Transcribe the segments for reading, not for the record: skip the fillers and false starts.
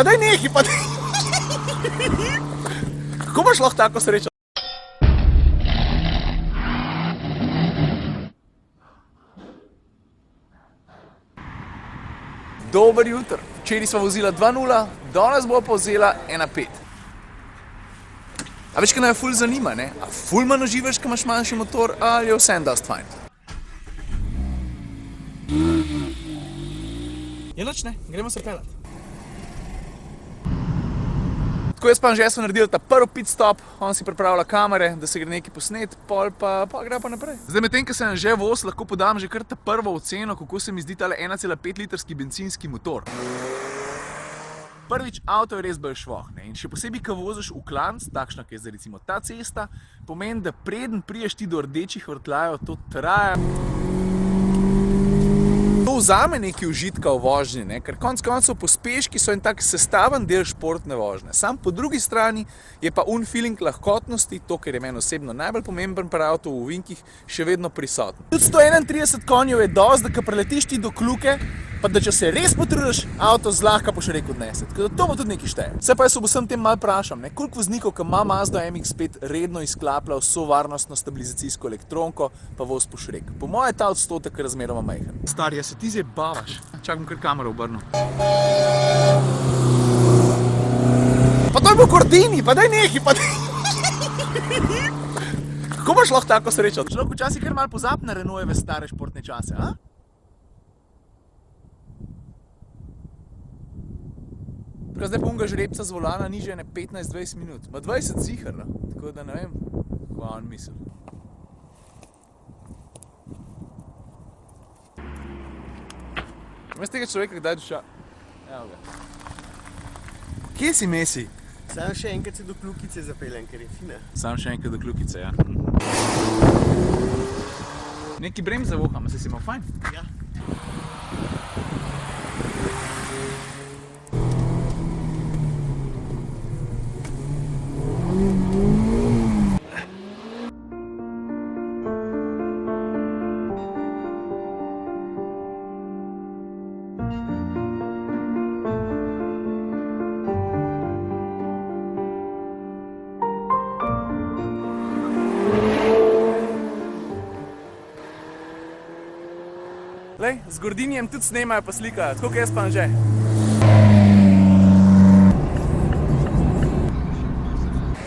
pa daj nehi, pa daj. Kako imaš lahko tako srečo? Dober jutr. Včeraj smo vozila 2:0, danes bo pa vzela 1:5. A veš, kaj naj ful zanima, ne? A ful manj uživaš, ko imaš manjši motor, ali je vsem dost fajn? Je noč, ne? Gremo se pelat. Tako jaz pa Anže smo naredili ta prvi pit stop, on si pripravlja kamere, da se gre nekaj posnet, pol pa gre pa naprej. Zdaj medtem, ko se Anže voz, lahko podam že kar ta prvo oceno, kako se mi zdi tale 1,5 litrski bencinski motor. Prvič, avto je res bolj švoh, ne? In še posebej, ko voziš v klanc, takšna, ki je zdaj recimo ta cesta, pomeni, da preden priješ ti do rdečih vrtljajev, to traja. To vzame nekaj užitka v vožnji, ne? Ker konec koncev pospeški so en tak sestaven del športne vožnje. Sam po drugi strani je pa feeling lahkotnosti, to, ker je meni osebno najbolj pomemben pri avtu v ovinkih, še vedno prisoten. Tudi 131 konjev je dosti, da ko preletiš ti do kljuke, pa da če se res potrudiš, avto zlahka po še reku odnese. Tako da to bo tudi nekaj šteje. Se pa jaz ob vsem tem malo vprašam, ne? Koliko voznikov, ki ima Mazda MX-5, redno izklaplja vso varnostno stabilizacijsko elektronko, pa voz po šrek. Po moje je ta odstotek razmeroma majhen. Stari, ja se ti zdaj bavaš. Čakam, kar kamero obrnu. Pa to je bil Gordini, pa daj nehi, pa daj. Kako imaš lahko tako srečo? Človek včasih kar malo pozab na Renaultove stare športne čase, a? Tako zdaj pa unga žrebca z volana ni že 15-20 minut. Ma 20 zihar, no? Tako da ne vem, kva on misli. Vmes tega človeka kdaj duša? Evo ga. Kje si, Mesi? Sam še enkrat se do Kljukice zapeljem, ker je fina. Sam še enkrat do Kljukice, ja. Neki bremze voham, se si imel fajn? Ja. Lej, z Gordinijem tudi snemajo pa slikajo, tako kot jaz pa Anže.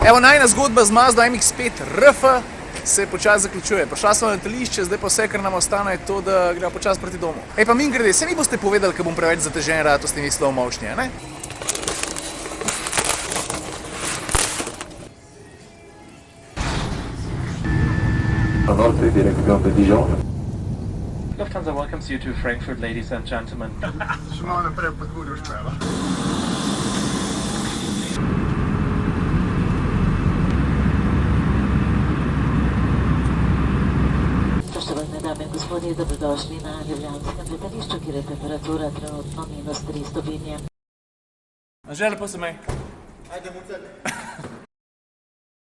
Evo, najina zgodba z Mazda MX-5 RF se počasi zaključuje. Prišla smo na letališče, zdaj pa vse, kar nam ostane, je to, da gremo počasi proti domu. Ej, pa mimogrede, se mi boste povedali, ko bom preveč zatežen rado s temi slow motionje, ne? Norte, dirección de Dijon. Lufthansa welcomes you to Frankfurt, ladies and gentlemen. Še malo naprej pod Burjo špela. Poštovane dame in gospodje, dobrodošli na ljubljanskem letališču, kjer je temperatura trenutno -3 stopinje. Anže, lepo se mej. Ajde, mu celi.